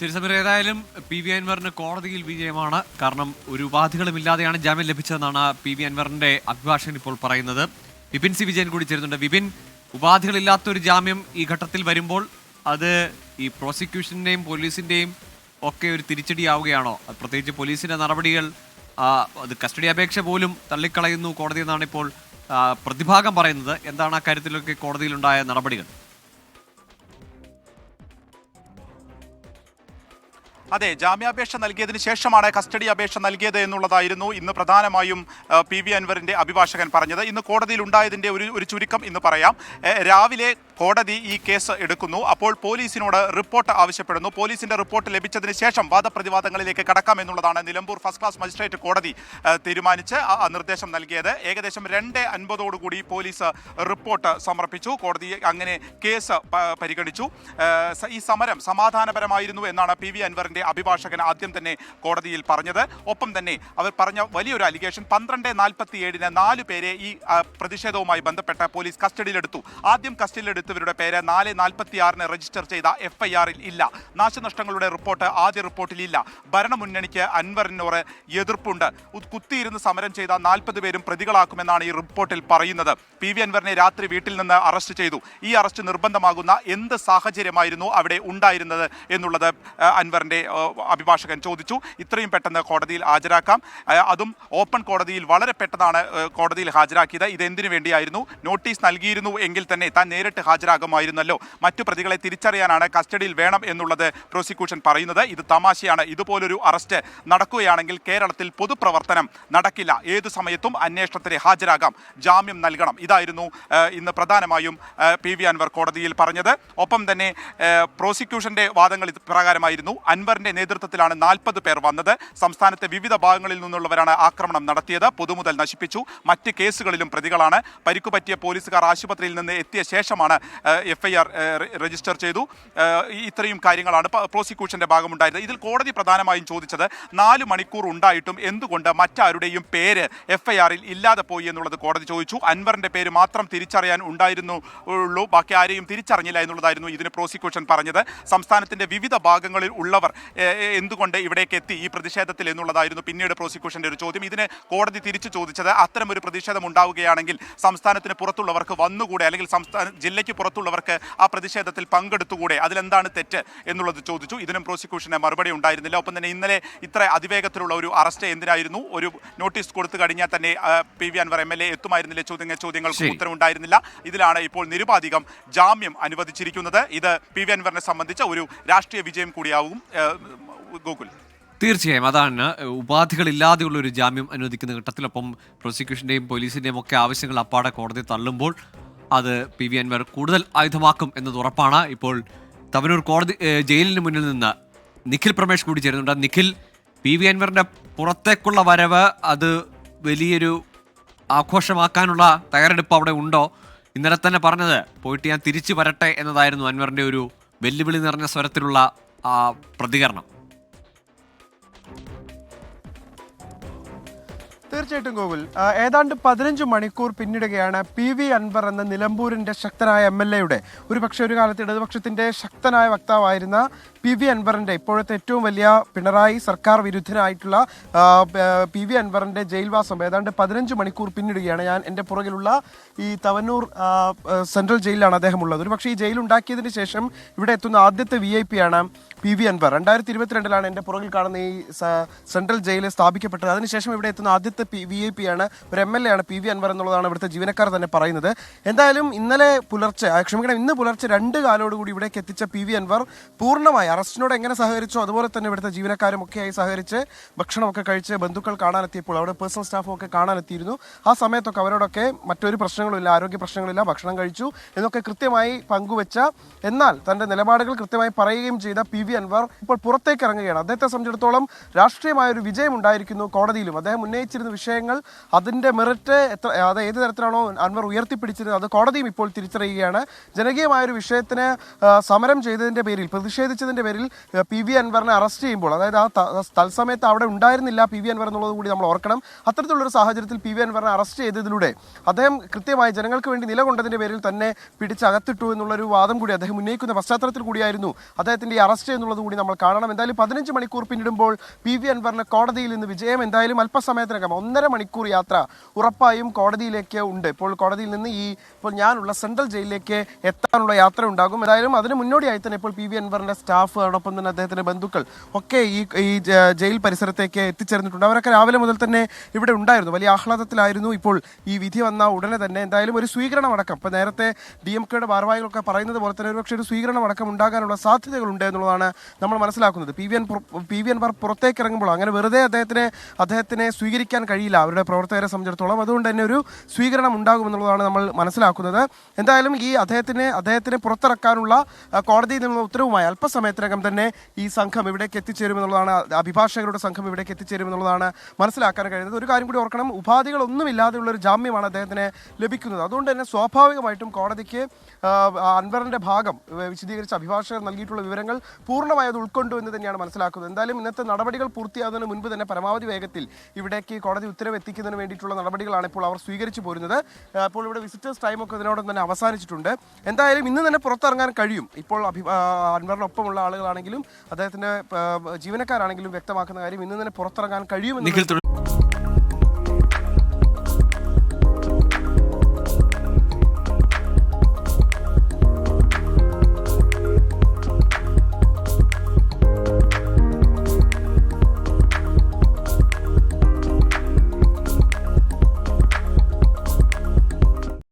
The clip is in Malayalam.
ശരി സമീർ, ഏതായാലും പി വി അൻവറിന് കോടതിയിൽ വിജയമാണ്. കാരണം ഒരു ഉപാധികളും ഇല്ലാതെയാണ് ജാമ്യം ലഭിച്ചതെന്നാണ് പി വി അൻവറിന്റെ അഭിഭാഷകൻ ഇപ്പോൾ പറയുന്നത്. വിപിൻ സി വിജയൻ കൂടി ചേരുന്നുണ്ട്. വിപിൻ, ഉപാധികളില്ലാത്തൊരു ജാമ്യം ഈ ഘട്ടത്തിൽ വരുമ്പോൾ അത് ഈ പ്രോസിക്യൂഷന്റെയും പോലീസിന്റെയും ഒക്കെ ഒരു തിരിച്ചടിയാവുകയാണോ? പ്രത്യേകിച്ച് പോലീസിന്റെ നടപടികൾ അത് കസ്റ്റഡി അപേക്ഷ പോലും തള്ളിക്കളയുന്നു കോടതി എന്നാണ് ഇപ്പോൾ പ്രതിഭാഗം പറയുന്നത്. എന്താണ് ആ കാര്യത്തിലൊക്കെ കോടതിയിലുണ്ടായ നടപടികൾ? അതെ, ജാമ്യാപേക്ഷ നൽകിയതിന് ശേഷമാണ് കസ്റ്റഡി അപേക്ഷ നൽകിയത് എന്നുള്ളതായിരുന്നു ഇന്ന് പ്രധാനമായും പി വി അൻവറിന്റെ അഭിഭാഷകൻ പറഞ്ഞത്. ഇന്ന് കോടതിയിൽ ഉണ്ടായതിന്റെ ഒരു ചുരുക്കം ഇന്ന് പറയാം. രാവിലെ കോടതി ഈ കേസ് എടുക്കുന്നു. അപ്പോൾ പോലീസിനോട് റിപ്പോർട്ട് ആവശ്യപ്പെടുന്നു. പോലീസിന്റെ റിപ്പോർട്ട് ലഭിച്ചതിന് ശേഷം വാദപ്രതിവാദങ്ങളിലേക്ക് കടക്കാം എന്നുള്ളതാണ് നിലമ്പൂർ ഫസ്റ്റ് ക്ലാസ് മജിസ്ട്രേറ്റ് കോടതി തീരുമാനിച്ച് നിർദ്ദേശം നൽകിയത്. ഏകദേശം 2:50 പോലീസ് റിപ്പോർട്ട് സമർപ്പിച്ചു. കോടതി അങ്ങനെ കേസ് പരിഗണിച്ചു. ഈ സമരം സമാധാനപരമായിരുന്നു എന്നാണ് പി വി അൻവറിന്റെ അഭിഭാഷകൻ ആദ്യം തന്നെ കോടതിയിൽ പറഞ്ഞത്. ഒപ്പം തന്നെ അവർ പറഞ്ഞ വലിയൊരു അലിഗേഷൻ 12:47 4 പേരെ ഈ പ്രതിഷേധവുമായി ബന്ധപ്പെട്ട് പോലീസ് കസ്റ്റഡിയിലെടുത്തു. ആദ്യം കസ്റ്റഡിയിലെടുത്തവരുടെ പേര് 4:46 രജിസ്റ്റർ ചെയ്ത FIR-ൽ ഇല്ല. നാശനഷ്ടങ്ങളുടെ റിപ്പോർട്ട് ആദ്യ റിപ്പോർട്ടിൽ ഇല്ല. ഭരണമുന്നണിക്ക് അൻവറിനോട് എതിർപ്പുണ്ട്. കുത്തിയിരുന്ന് സമരം ചെയ്ത 40 പേരും പ്രതികളാക്കുമെന്നാണ് ഈ റിപ്പോർട്ടിൽ പറയുന്നത്. പി വി അൻവറിനെ രാത്രി വീട്ടിൽ നിന്ന് അറസ്റ്റ് ചെയ്തു. ഈ അറസ്റ്റ് നിർബന്ധമാകുന്ന എന്ത് സാഹചര്യമായിരുന്നു അവിടെ ഉണ്ടായിരുന്നത് എന്നുള്ളത് അൻവറിന്റെ അഭിഭാഷകൻ ചോദിച്ചു. ഇത്രയും പെട്ടെന്ന് കോടതിയിൽ ഹാജരാക്കാം, അതും ഓപ്പൺ കോടതിയിൽ വളരെ പെട്ടെന്നാണ് കോടതിയിൽ ഹാജരാക്കിയത്. ഇതെന്തിനു വേണ്ടിയായിരുന്നു? നോട്ടീസ് നൽകിയിരുന്നു എങ്കിൽ തന്നെ താൻ നേരിട്ട് ഹാജരാകുമായിരുന്നല്ലോ. മറ്റു പ്രതികളെ തിരിച്ചറിയാനാണ് കസ്റ്റഡിയിൽ വേണം എന്നുള്ളത് പ്രോസിക്യൂഷൻ പറയുന്നത്. ഇത് തമാശയാണ്. ഇതുപോലൊരു അറസ്റ്റ് നടക്കുകയാണെങ്കിൽ കേരളത്തിൽ പൊതുപ്രവർത്തനം നടക്കില്ല. ഏതു സമയത്തും അന്വേഷണത്തിന് ഹാജരാകാം, ജാമ്യം നൽകണം. ഇതായിരുന്നു ഇന്ന് പ്രധാനമായും പി വി അൻവർ കോടതിയിൽ പറഞ്ഞത്. ഒപ്പം തന്നെ പ്രോസിക്യൂഷന്റെ വാദങ്ങൾ പ്രകാരമായിരുന്നു. അൻവറിന്റെ നേതൃത്വത്തിലാണ് 40 പേർ വന്നത്. സംസ്ഥാനത്തെ വിവിധ ഭാഗങ്ങളിൽ നിന്നുള്ളവരാണ് ആക്രമണം നടത്തിയത്. പൊതുമുതൽ നശിപ്പിച്ചു. മറ്റ് കേസുകളിലും പ്രതികളാണ്. പരിക്കുപറ്റിയ പോലീസുകാർ ആശുപത്രിയിൽ നിന്ന് എത്തിയ ശേഷമാണ് FIR രജിസ്റ്റർ ചെയ്തു. ഇത്രയും കാര്യങ്ങളാണ് പ്രോസിക്യൂഷന്റെ ഭാഗമുണ്ടായിരുന്നത്. ഇതിൽ കോടതി പ്രധാനമായും ചോദിച്ചത് 4 മണിക്കൂർ ഉണ്ടായിട്ടും എന്തുകൊണ്ട് മറ്റാരുടെയും പേര് FIR-ൽ ഇല്ലാതെ പോയി എന്നുള്ളത് കോടതി ചോദിച്ചു. അൻവറിന്റെ പേര് മാത്രം തിരിച്ചറിയാൻ ഉണ്ടായിരുന്നുള്ളൂ, ബാക്കി ആരെയും തിരിച്ചറിഞ്ഞില്ല എന്നുള്ളതായിരുന്നു ഇതിന് പ്രോസിക്യൂഷൻ പറഞ്ഞത്. സംസ്ഥാനത്തിന്റെ വിവിധ ഭാഗങ്ങളിൽ ഉള്ളവർ എന്തുകൊണ്ട് ഇവിടേക്ക് എത്തി ഈ പ്രതിഷേധത്തിൽ എന്നുള്ളതായിരുന്നു പിന്നീട് പ്രോസിക്യൂഷന്റെ ഒരു ചോദ്യം. ഇതിന് കോടതി തിരിച്ചു ചോദിച്ചത് അത്തരം ഒരു പ്രതിഷേധം ഉണ്ടാവുകയാണെങ്കിൽ സംസ്ഥാനത്തിന് പുറത്തുള്ളവർക്ക് വന്നുകൂടെ, അല്ലെങ്കിൽ ജില്ലയ്ക്ക് പുറത്തുള്ളവർക്ക് ആ പ്രതിഷേധത്തിൽ പങ്കെടുത്തുകൂടെ, അതിലെന്താണ് തെറ്റ് എന്നുള്ളത് ചോദിച്ചു. ഇതിനും പ്രോസിക്യൂഷന് മറുപടി ഉണ്ടായിരുന്നില്ല. ഒപ്പം തന്നെ ഇന്നലെ ഇത്ര അതിവേഗത്തിലുള്ള ഒരു അറസ്റ്റ് എന്തിനായിരുന്നു? ഒരു നോട്ടീസ് കൊടുത്തു കഴിഞ്ഞാൽ തന്നെ പി വി അൻവർ MLA എത്തുമായിരുന്നില്ല. ചോദ്യങ്ങൾക്ക് ഉത്തരവുണ്ടായിരുന്നില്ല. ഇതിലാണ് ഇപ്പോൾ നിരുപാധികം ജാമ്യം അനുവദിച്ചിരിക്കുന്നത്. ഇത് പി വി അൻവറിനെ സംബന്ധിച്ച ഒരു രാഷ്ട്രീയ വിജയം കൂടിയാവും. ഗോകുൽ, തീർച്ചയായും അതാണ് ഉപാധികളില്ലാതെയുള്ള ഒരു ജാമ്യം അനുവദിക്കുന്ന ഘട്ടത്തിലൊപ്പം പ്രോസിക്യൂഷന്റെയും പോലീസിന്റെയും ഒക്കെ ആവശ്യങ്ങൾ അപ്പാടെ കോടതി തള്ളുമ്പോൾ അത് പി വി അൻവർ കൂടുതൽ ആയുധമാക്കും എന്നത് ഉറപ്പാണ്. ഇപ്പോൾ തവനൂർ കോടതി ജയിലിന് മുന്നിൽ നിന്ന് നിഖിൽ പ്രമേഷ് കൂടി ചേരുന്നുണ്ട്. നിഖിൽ, പി വി അൻവറിന്റെ പുറത്തേക്കുള്ള വരവ് അത് വലിയൊരു ആഘോഷമാക്കാനുള്ള തയ്യാറെടുപ്പ് അവിടെ ഉണ്ടോ? ഇന്നലെ തന്നെ പറഞ്ഞത് പോയിട്ട് ഞാൻ തിരിച്ചു വരട്ടെ എന്നതായിരുന്നു അൻവറിന്റെ ഒരു വെല്ലുവിളി നിറഞ്ഞ സ്വരത്തിലുള്ള പ്രതികരണം. തീർച്ചയായിട്ടും ഗോകുൽ, ഏതാണ്ട് 15 മണിക്കൂർ പിന്നിടുകയാണ് പി വി അൻവർ എന്ന നിലമ്പൂരിൻ്റെ ശക്തനായ MLA-യുടെ, ഒരു പക്ഷേ ഒരു കാലത്ത് ഇടതുപക്ഷത്തിൻ്റെ ശക്തനായ വക്താവായിരുന്ന പി വി അൻവറിൻ്റെ ഇപ്പോഴത്തെ ഏറ്റവും വലിയ പിണറായി സർക്കാർ വിരുദ്ധനായിട്ടുള്ള പി വി അൻവറിൻ്റെ ജയിൽവാസം ഏതാണ്ട് 15 മണിക്കൂർ പിന്നിടുകയാണ്. ഞാൻ എൻ്റെ പുറകിലുള്ള ഈ തവനൂർ സെൻട്രൽ ജയിലിലാണ് അദ്ദേഹം ഉള്ളത്. ഒരു പക്ഷേ ഈ ജയിൽ ഉണ്ടാക്കിയതിന് ശേഷം ഇവിടെ എത്തുന്ന ആദ്യത്തെ VIP ആണ് പി വി അൻവർ. 2022 എൻ്റെ പുറകിൽ കാണുന്ന ഈ സെൻട്രൽ ജയിൽ സ്ഥാപിക്കപ്പെട്ടത്. അതിനുശേഷം ഇവിടെ എത്തുന്ന ആദ്യത്തെ VIP ആണ്, ഒരു MLA ആണ് പി വി അൻവർ എന്നുള്ളതാണ് ഇവിടുത്തെ ജീവനക്കാർ തന്നെ പറയുന്നത്. എന്തായാലും ഇന്ന് പുലർച്ചെ 2 കാലോടുകൂടി ഇവിടേക്ക് എത്തിച്ച പി വി അൻവർ പൂർണ്ണമായി അറസ്റ്റിനോട് എങ്ങനെ സഹകരിച്ചോ അതുപോലെ തന്നെ ഇവിടുത്തെ ജീവനക്കാരും ഒക്കെയായി സഹകരിച്ച് ഭക്ഷണമൊക്കെ കഴിച്ച് ബന്ധുക്കൾ കാണാനെത്തിയപ്പോൾ അവിടെ പേഴ്സണൽ സ്റ്റാഫും ഒക്കെ കാണാനെത്തിയിരുന്നു. ആ സമയത്തൊക്കെ അവരോടൊക്കെ മറ്റൊരു പ്രശ്നങ്ങളുമില്ല, ആരോഗ്യ പ്രശ്നങ്ങളില്ല, ഭക്ഷണം കഴിച്ചു എന്നൊക്കെ കൃത്യമായി പങ്കുവെച്ച, എന്നാൽ തൻ്റെ നിലപാടുകൾ കൃത്യമായി പറയുകയും ചെയ്ത പി വി അൻവർ ഇപ്പോൾ പുറത്തേക്ക് ഇറങ്ങുകയാണ്. അദ്ദേഹത്തെ സംബന്ധിച്ചിടത്തോളം രാഷ്ട്രീയമായൊരു വിജയം ഉണ്ടായിരിക്കുന്നു. കോടതിയിലും അദ്ദേഹം ഉന്നയിച്ചിരുന്ന വിഷയങ്ങൾ, അതിൻ്റെ മെറിറ്റ് അത് ഏത് തരത്തിലാണോ അൻവർ ഉയർത്തിപ്പിടിച്ചിരുന്നത് അത് കോടതിയും ഇപ്പോൾ തിരിച്ചറിയുകയാണ്. ജനകീയമായൊരു വിഷയത്തിന് സമരം ചെയ്തതിൻ്റെ പേരിൽ, പ്രതിഷേധിച്ചതിൻ്റെ എന്നതിന്റെ പേരിൽ PV അൻവറിനെ അറസ്റ്റ് ചെയ്യുമ്പോൾ, അതായത് തത്സമയത്ത് അവിടെ ഉണ്ടായിരുന്നില്ല PV അൻവർ എന്നുള്ളത് കൂടി നമ്മൾ ഓർക്കണം. അത്തരത്തിലുള്ളൊരു സാഹചര്യത്തിൽ PV അൻവറിനെ അറസ്റ്റ് ചെയ്തതിലൂടെ അദ്ദേഹം കൃത്യമായി ജനങ്ങൾക്ക് വേണ്ടി നിലകൊണ്ടതിന്റെ പേരിൽ തന്നെ പിടിച്ചകത്തിട്ടു എന്നുള്ളൊരു വാദം കൂടി അദ്ദേഹം ഉന്നയിക്കുന്ന പശ്ചാത്തലത്തിൽ കൂടിയായിരുന്നു അദ്ദേഹത്തിന്റെ ഈ അറസ്റ്റ് എന്നുള്ളത് കൂടി നമ്മൾ കാണണം. എന്തായാലും 15 മണിക്കൂർ പിന്നിടുമ്പോൾ PV അൻവറിന് കോടതിയിൽ നിന്ന് വിജയം എന്തായാലും അല്പസമയത്തിനകം 1.5 മണിക്കൂർ യാത്ര ഉറപ്പായും കോടതിയിലേക്ക് ഉണ്ട്. ഇപ്പോൾ കോടതിയിൽ നിന്ന് ഇപ്പോൾ ഞാനുള്ള സെൻട്രൽ ജയിലിലേക്ക് എത്താനുള്ള യാത്ര ഉണ്ടാകും. എന്തായാലും അതിന് മുന്നോടിയായി തന്നെ ഇപ്പോൾ PV അൻവറിന്റെ സ്റ്റാഫ്, അതോടൊപ്പം തന്നെ അദ്ദേഹത്തിന്റെ ബന്ധുക്കൾ ഒക്കെ ഈ ജയിൽ പരിസരത്തേക്ക് എത്തിച്ചേർന്നിട്ടുണ്ട്. അവരൊക്കെ രാവിലെ മുതൽ തന്നെ ഇവിടെ ഉണ്ടായിരുന്നു, വലിയ ആഹ്ലാദത്തിലായിരുന്നു. ഇപ്പോൾ ഈ വിധി വന്ന ഉടനെ തന്നെ എന്തായാലും ഒരു സ്വീകരണമടക്കം, ഇപ്പോൾ നേരത്തെ DMKയുടെ ഭാരവാഹികളൊക്കെ പറയുന്നത് പോലെ തന്നെ ഒരുപക്ഷെ ഒരു സ്വീകരണമടക്കം ഉണ്ടാകാനുള്ള സാധ്യതകളുണ്ട് എന്നുള്ളതാണ് നമ്മൾ മനസ്സിലാക്കുന്നത്. PV അൻവർ പുറത്തേക്ക് ഇറങ്ങുമ്പോൾ അങ്ങനെ വെറുതെ അദ്ദേഹത്തിനെ സ്വീകരിക്കാൻ കഴിയില്ല അവരുടെ പ്രവർത്തകരെ സംബന്ധിച്ചിടത്തോളം. അതുകൊണ്ട് തന്നെ ഒരു സ്വീകരണം ഉണ്ടാകുമെന്നുള്ളതാണ് നമ്മൾ മനസ്സിലാക്കുന്നത്. എന്തായാലും ഈ അദ്ദേഹത്തിനെ പുറത്തിറക്കാനുള്ള കോടതിയിൽ നിന്നുള്ള ഉത്തരവുമായി അല്പസമയത്തിനകം തന്നെ ഈ സംഘം ഇവിടേക്ക് എത്തിച്ചേരുമെന്നുള്ളതാണ്, അഭിഭാഷകരുടെ സംഘം ഇവിടേക്ക് എത്തിച്ചേരുമെന്നുള്ളതാണ് മനസ്സിലാക്കാൻ കഴിയുന്നത്. ഒരു കാര്യം കൂടി ഓർക്കണം, ഉപാധികളൊന്നുമില്ലാതെയുള്ള ഒരു ജാമ്യമാണ് അദ്ദേഹത്തിന് ലഭിക്കുന്നത്. അതുകൊണ്ട് തന്നെ സ്വാഭാവികമായിട്ടും കോടതിക്ക് അൻവറിന്റെ ഭാഗം വിശദീകരിച്ച അഭിഭാഷകർ നൽകിയിട്ടുള്ള വിവരങ്ങൾ പൂർണ്ണമായി അത് ഉൾക്കൊണ്ടു എന്ന് തന്നെയാണ് മനസ്സിലാക്കുന്നത്. എന്തായാലും ഇന്നത്തെ നടപടികൾ പൂർത്തിയാകുന്നതിന് മുൻപ് തന്നെ പരമാവധി വേഗത്തിൽ ഇവിടേക്ക് കോടതി ഉത്തരവ് എത്തിക്കുന്നതിന് വേണ്ടിയിട്ടുള്ള നടപടികളാണ് ഇപ്പോൾ അവർ സ്വീകരിച്ചു പോരുന്നത്. ഇപ്പോൾ ഇവിടെ വിസിറ്റേഴ്സ് ടൈമൊക്കെ ഇതിനോടൊപ്പം തന്നെ അവസാനിച്ചിട്ടുണ്ട്. എന്തായാലും ഇന്ന് തന്നെ പുറത്തിറങ്ങാൻ കഴിയും. ഇപ്പോൾ അൻവറിനൊപ്പമുള്ള ആളുകളാണെങ്കിലും അദ്ദേഹത്തിന്റെ ജീവനക്കാരാണെങ്കിലും വ്യക്തമാക്കുന്ന കാര്യം ഇന്ന് തന്നെ പുറത്തിറങ്ങാൻ കഴിയുമെന്ന്